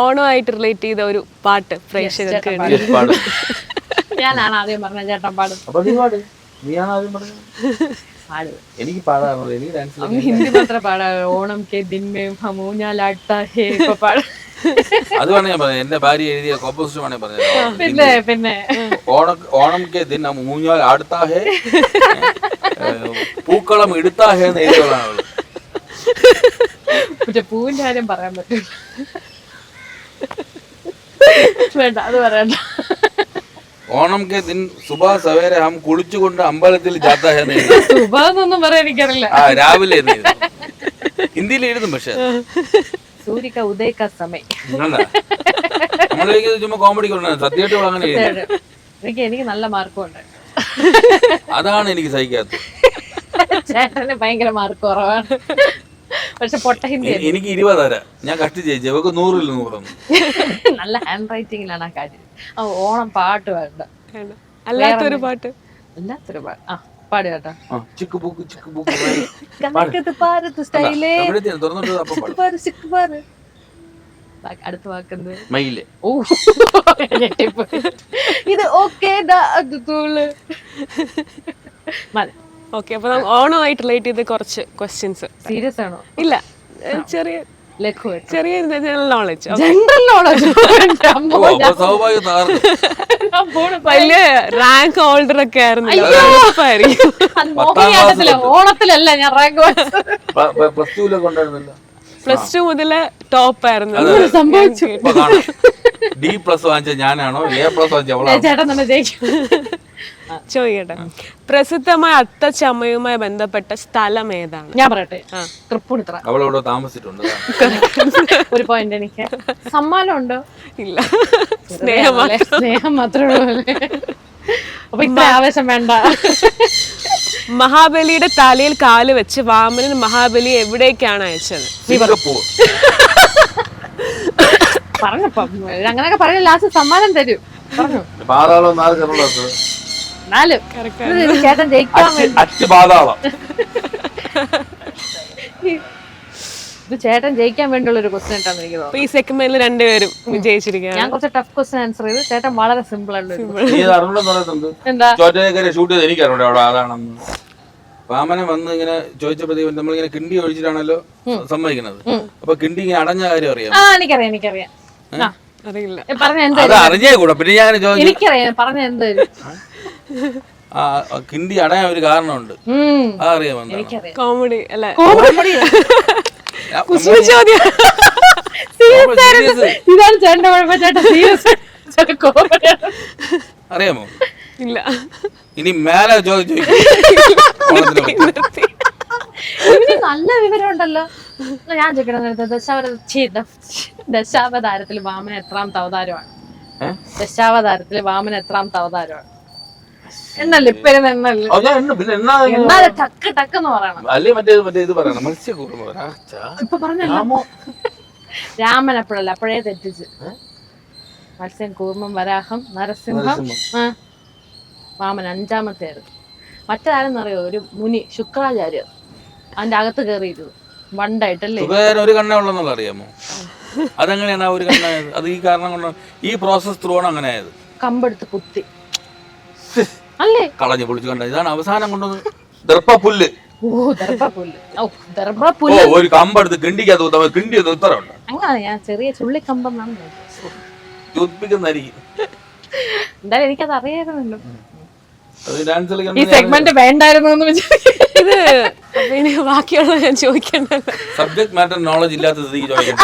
ഓണമായിട്ട് relate ചെയ്ത ഒരു പാട്ട് പ്രേക്ഷകർക്ക് വേണ്ടി. ഞാനാണ് ആദ്യം പറഞ്ഞത് ചേട്ടൻ പാടും. എനിക്ക് പാടാറുള്ളത് എനിക്ക് ഡാൻസ് ഹിന്ദി മാത്രം പാടാ. ഓണം കെ ദിൻ മേ ഹം ഊഞ്ഞാലാട്ടാ ഹേ ഇപ്പൊ പാടും. അത് വേണേ ഞാൻ പറഞ്ഞു. എന്റെ ഭാര്യ എഴുതിയ കോമ്പോസിഷൻ വേണേ പറഞ്ഞു. പിന്നെ ഓണം കെ ദിൻ ഹം ഊഞ്ഞാൽ ആടുത്താ ഹേ പൂക്കളം എടുത്താ ഹേ എന്ന് എഴുതിയോളാണ് അവള്. പക്ഷെ പൂവിന്റെ കാര്യം പറയാൻ പറ്റില്ല. വേണ്ട അത് പറയണ്ട. ഓണം കെ ദിൻ സുബാ സവേരെ ഹം കുളിച്ചുകൊണ്ട് അമ്പലത്തിൽ ജാത്താ ഹേ എന്ന് എഴുതി. സുബാന്നൊന്നും പറയാൻ എനിക്കറിയില്ല. ആ രാവിലെ ഹിന്ദിയിൽ എഴുതും. പക്ഷെ സൂര്യ ക ഉദയ ക സമയം നമ്മളേക്ക് ചുമ്മാ കോമഡി കൊണ്ടാണ്. സത്യമായിട്ട് അങ്ങനെ എഴുതി. എനിക്ക് നല്ല മാർക്കും ഉണ്ട്. അതാണ് എനിക്ക് സഹിക്കാത്തത്. ചേട്ടന് ഭയങ്കര മാർക്ക് കുറവാണ്. പക്ഷെ പൊട്ട ഹിന്ദി എനിക്ക് 20 തരാം. ഞാൻ കഷ്ടി ജയിച്ചു. അവർക്ക് 100-ൽ 100. നല്ല ഹാൻഡ് റൈറ്റിംഗിലാണ് ആ കാര്യം. ഓണം പാട്ട് വേണ്ട. അല്ലാത്തൊരു പാട്ട്. അല്ലാത്തൊരു പാട്ട്. ആ പാട് കേട്ടോ. അടുത്ത വാക്കുന്നത് മയില്. ഓ ഇത് ഓക്കെ. ഓക്കെ, അപ്പൊ ഓണമായിട്ട് റിലേറ്റ് ചെയ്ത് കുറച്ച് ക്വസ്റ്റ്യൻസ്. സീരിയസ് ആണോ? ഇല്ല, ചെറിയ ചെറിയ ജനറൽ നോളജ്. ജനറൽ നോളജ് വലിയ റാങ്ക് ഹോൾഡർ ഒക്കെ ആയിരുന്നു. ഓണത്തിലല്ല ഞാൻ റാങ്ക് +2 മുതല് ടോപ്പ് ആയിരുന്നു. സംഭവിച്ചു. D+ വാങ്ങിച്ച ഞാനാണോ A+ വാങ്ങിച്ച? ചേട്ടൻ തന്നെ ജയിക്കും. ചോദിക്കട്ടെ, പ്രസിദ്ധമായ അത്തച്ചമയുമായി ബന്ധപ്പെട്ട സ്ഥലം ഏതാണ്? ഞാൻ പറയട്ടെ, തൃപ്പൂണിത്തുറ. അവളവിടെ താമസിച്ചിട്ടുണ്ട്. ഒരു പോയിന്റ് എനിക്ക്. സമ്മാനം ഉണ്ടോ? ഇല്ല, സ്നേഹം മാത്രമേ ഉള്ളൂ. അപ്പൊ ഇത്ര ആവേശം വേണ്ട. മഹാബലിയുടെ തലയിൽ കാല് വെച്ച് വാമനൻ മഹാബലിയെ എവിടേക്കാണ് അയച്ചത്? സിംഗപ്പൂർ. പറഞ്ഞപ്പോ അങ്ങനെയൊക്കെ പറഞ്ഞ ലാസ്റ്റ് സമ്മാനം തരും. പറഞ്ഞു 4. ചേട്ടൻ ജയിക്കാൻ ഇത് ചേട്ടൻ ജയിക്കാൻ വേണ്ടിയുള്ള ഒരു ക്വസ്റ്റ്യൻ ആയിട്ടാണ് എനിക്ക് തോന്നുന്നത്. ഈ സെഗ്മെന്റിൽ രണ്ടുപേരും വിജയിച്ചിരിക്കുകയാണ്. ഞാൻ കുറച്ച് ടഫ് ക്വസ്റ്റ്യൻ ആൻസർ ചെയ്തു. ചേട്ടൻ വളരെ സിമ്പിൾ ആയിട്ടുള്ള എന്താ ഷൂട്ട് ചെയ്ത് എനിക്കറിയാം അവിടെ അതാണെന്ന്. വാമനം വന്ന് ഇങ്ങനെ ചോദിച്ചപ്പോ നമ്മളിങ്ങനെ കിണ്ടി ഒഴിച്ചിട്ടാണല്ലോ സമ്മതിക്കുന്നത്. അപ്പൊ കിണ്ടി ഇങ്ങനെ അടഞ്ഞ കാര്യം അറിയാം? എനിക്കറിയാം. അറിയില്ല. അറിഞ്ഞേ കൂടെ. പിന്നെ ഞാൻ എനിക്കറിയാം. പറഞ്ഞ എന്തായാലും കിണ്ടി അടയാൻ ഒരു കാരണമുണ്ട്. അതറിയാമോ? കോമഡി അല്ലേ? ഇതാണ് ചേട്ടന്റെ കുഴപ്പം. ചേട്ടൻ സീരിയസ് അറിയാമോ? ഇല്ല. ഇനി മേലെ ചോദിച്ചു. നല്ല വിവരം ഉണ്ടല്ലോ. ഞാൻ ചോദിക്കണം, ദശാവതാരത്തിൽ വാമന എത്രാമത്തെ അവതാരമാണ്? ദശാവതാരത്തിൽ വാമന എത്രാമത്തെ അവതാരമാണ് എന്നല്ലേ ഇപ്പഴും? എന്നാലും ടക്ക് ടക്കെന്ന് പറയണം. ഇപ്പൊ പറഞ്ഞല്ലോ. രാമൻ അപ്പോഴല്ല, അപ്പോഴേ തെറ്റിച്ച്. മത്സ്യം, കൂർമ്മം, വരാഹം, നരസിംഹം. വാമൻ 5-മത്തെയായിരുന്നു. മറ്റാരെന്നറിയോ? ഒരു മുനി, ശുക്രാചാര്യർ. അതിന്റെ അകത്ത് കയറിയിരുന്നു വണ്ടായിട്ടല്ലേ. ഒരു കണ്ണേ ഉള്ളെന്നുള്ള അറിയാമോ? അതെങ്ങനെയാണ് ഒരു കണ്ണായത്? അത് ഈ കാരണം കൊണ്ട് ഈ പ്രോസസ് ത്രൂ ആണ് അങ്ങനെ ആയത്. കമ്പെടുത്ത് കുത്തി അല്ലേ കളഞ്ഞു പൊളിച്ചു കണ്ട. ഇതാണ് അവസാനം കൊണ്ടത്. ദർഭപ്പുല്ല്. ഒരു കമ്പെടുത്ത് കിണ്ടിക്കകത്ത് കിണ്ടി ഉത്തരവുണ്ട്. അങ്ങനെ ഞാൻ ചെറിയ ചുള്ളിക്കമ്പെന്നാണ് ചോദിപ്പിക്കുന്നതായിരിക്കും. എന്തായാലും എനിക്കത് അറിയായിരുന്നല്ലോ. ഈ സെഗ്മെന്റ് വേണ്ടായിരുന്നു എന്ന് ഇത് ബാക്കിയുള്ള ഞാൻ ചോദിക്കണ്ടല്ലോ. സബ്ജക്ട് മാറ്റർ നോളജ് ഇല്ലാത്ത സ്ഥിതിക്ക് ചോദിക്കണ്ട.